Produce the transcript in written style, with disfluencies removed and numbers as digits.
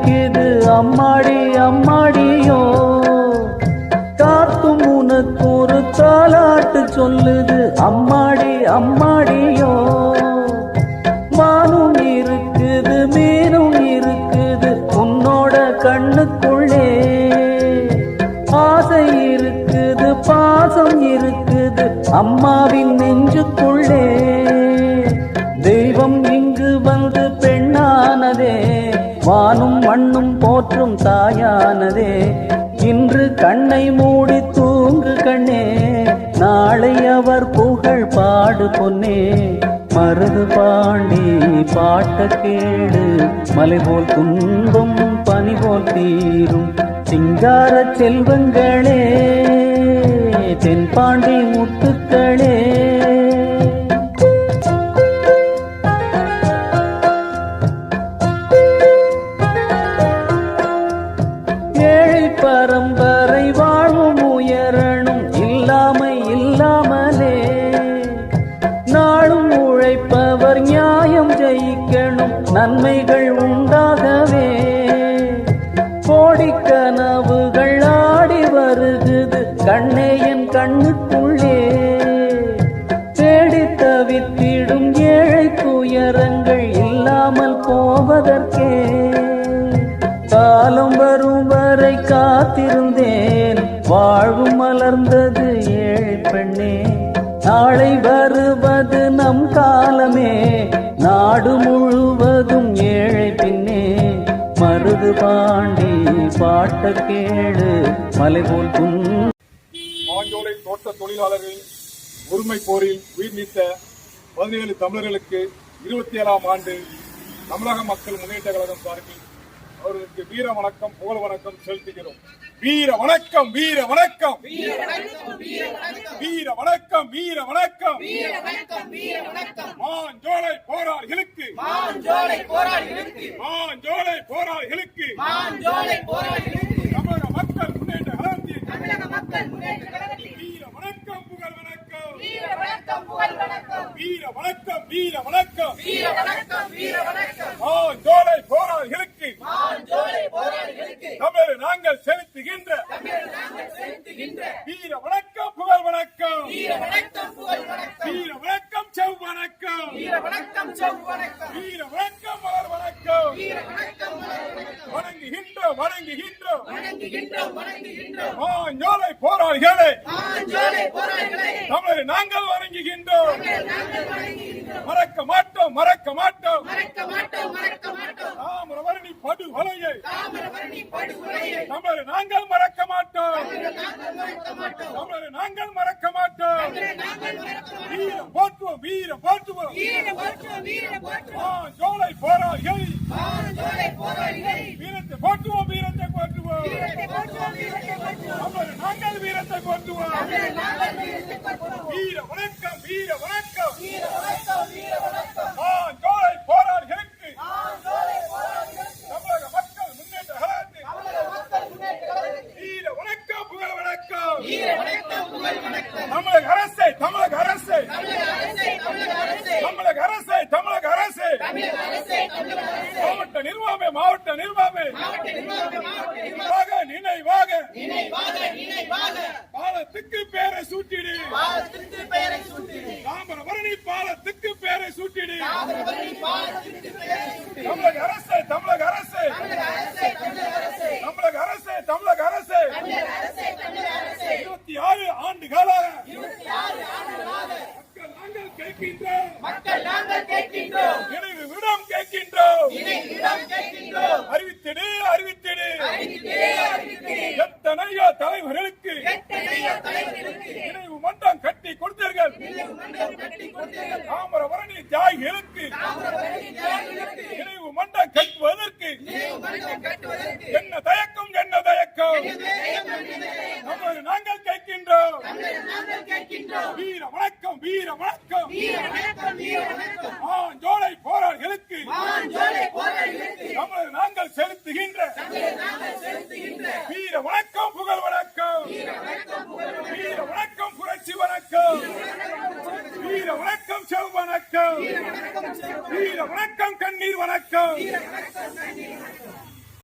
இருக்குது அம்மாடி அம்மாடியோ, காத்தும் உனக்கு ஒரு தாலாட்டு சொல்லுது அம்மாடி அம்மாடியோ. மானும் இருக்குது மீனும் இருக்குது உன்னோட கண்ணுக்குள்ளே, ஆசை இருக்குது பாசம் இருக்குது அம்மாவின் நெஞ்சுக்குள்ளே. தெய்வம் இங்கு வந்து பெண்ணானதே, வானும் மண்ணும் போற்றும் தாயானதே. இன்று கண்ணை மூடி தூங்கு கண்ணே, நாளை அவர் புகழ் பாடு பொன்னே. மருது பாண்டி பாட்ட கேடு, மலை போல் துன்பம் பனி போல் தீரும் சிங்கார செல்வங்களே, தென்பாண்டி முத்துக்களே. ஏழை பரம்பரை வாழ்வும் உயரணும் இல்லாமை இல்லாமலே, நாளும் உழைப்பவர் நியாயம் ஜெயிக்கணும் நன்மைகள் உண்டாகவே. கோடிக்கனவுகள் ஆடி வருகுது கண்ணே என் கண்ணுக்குள்ளே, தேடி தவித்திடும் ஏழை துயரங்கள் இல்லாமல் போவதற்கே. காலம் வரும் வரை காத்திருந்தேன், வாழ்வு மலர்ந்தது ஏழை பெண்ணே. நாளை வருவது நம் காலமே, நாடு முழுவதும் ஏழை பின்னே. மருது பாண்டி பாட்ட கேடு, மலை போல் மாஞ்சோலை தோட்ட தொழிலாளர்கள் உரிமை போரில் உயிர் நீத்த 17 தமிழர்களுக்கு 27ஆம் ஆண்டு தமிழக மக்கள் முன்னேற்ற கழகம் சார்பில் அவர்களுக்கு வீர வணக்கம் புகழ் வணக்கம் செலுத்துகிறோம். வீர வணக்கம் வீர வணக்கம் வீர வணக்கம் வீர வணக்கம் மாஞ்சோலை போராளிகளுக்கு தமிழக மக்கள் முன்னேற்ற கழகத்தின் வீர வணக்கம் புகழ் வணக்கம் வீர வணக்கம் மாஞ்சோலை போராளிகளுக்கு தமிழ் நாங்கள் செலுத்துகின்ற வீர வணக்கம் புகழ் வணக்கம் வீர வணக்கம் செவ் வணக்கம் வீர வணக்கம் மலர் வணக்கம் வணங்குகின்றோம் மாஞ்சோலை போராளிகளை தமிழ் நாங்கள் வணங்குகின்றோம். மறக்க மாட்டோம் தாமிரபரணி படுகொலையை தமிழ் நாங்கள் மறக்க மாட்டோம். வீரம் போற்றுவோம் மாஞ்சோலை போராளிகள் வீரத்தை போற்றுவோம் நாங்கள் வீரத்தை போற்றுவோம். வீர வணக்கம் மாஞ்சோலை போராளிகளுக்கு தமிழக மக்கள் முன்னேற்ற கழகத்தின் வீர வணக்கம் புகழ் வணக்கம். தமிழக அரசே மாவட்ட நிர்வாகமே நினைவாக பாலத்துக்கு பேரை சூட்டிடு, தாமிரபரணி பாலத்துக்கு பேரை சூட்டிடு. தமிழக அரசே 26 ஆண்டுகளாக மக்கள் நாங்கள் கேட்கின்றோம், நினைவு விடம் கேட்கின்றோம். அறிவித்திடு எத்தனையோ தலைவர்களுக்கு நினைவு மன்றம் கட்டி கொடுத்தீர்கள். தாமிரபரணி தியாகிகளுக்கு நினைவு மன்றம் கட்டுவதற்கு என்ன தயக்கம் நாங்கள் கேட்கின்றோம். வீர வணக்கம் மாஞ்சோலை போராளிகளுக்கு தமிழ் நாங்கள் செலுத்துகின்ற வீர வணக்கம் புகழ் வணக்கம். வீர வணக்கம் புரட்சி வணக்கம். வீர வணக்கம் செவ் வணக்கம். வீர வணக்கம் கண்ணீர் வணக்கம்.